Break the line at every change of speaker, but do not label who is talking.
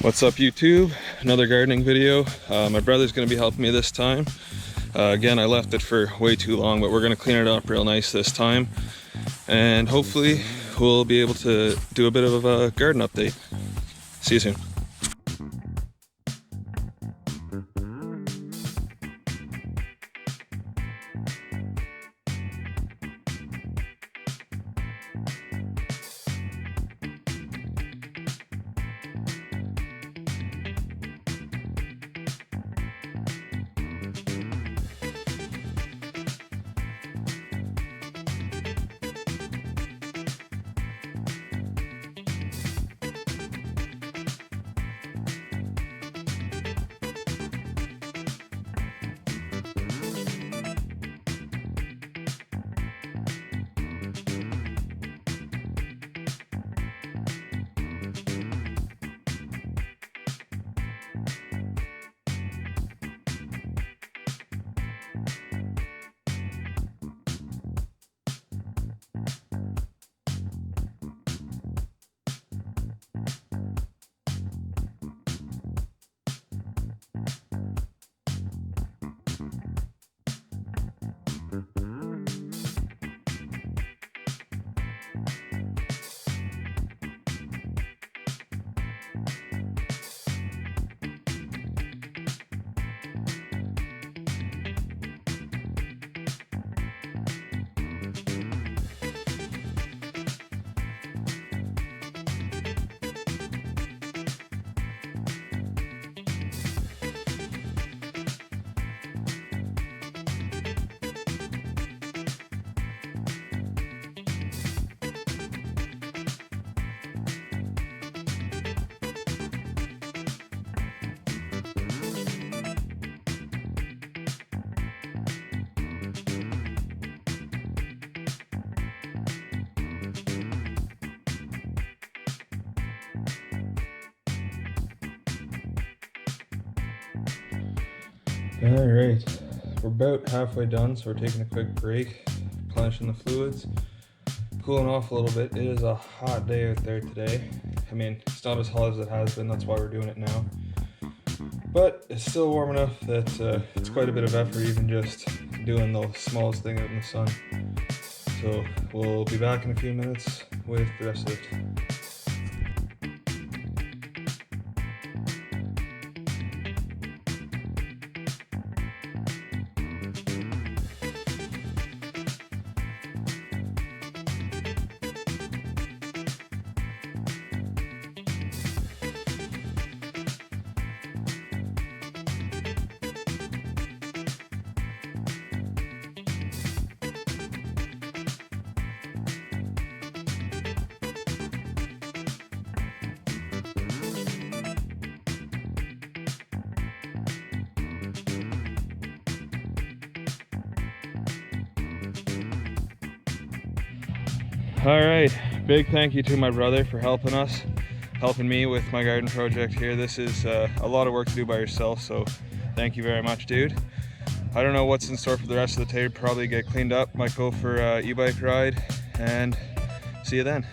What's up YouTube? Another gardening video. My brother's going to be helping me this time. Again, I left it for way too long, but we're going to clean it up real nice this time. And hopefully we'll be able to do a bit of a garden update. See you soon. Alright, we're about halfway done, so we're taking a quick break, replenishing the fluids, cooling off a little bit. It is a hot day out there today. I mean, it's not as hot as it has been, that's why we're doing it now. But it's still warm enough that it's quite a bit of effort even just doing the smallest thing out in the sun. So we'll be back in a few minutes with the rest of it. Alright, big thank you to my brother for helping me with my garden project here. This is a lot of work to do by yourself, so thank you very much, dude. I don't know what's in store for the rest of the day. Probably get cleaned up, might go for an e-bike ride, and see you then.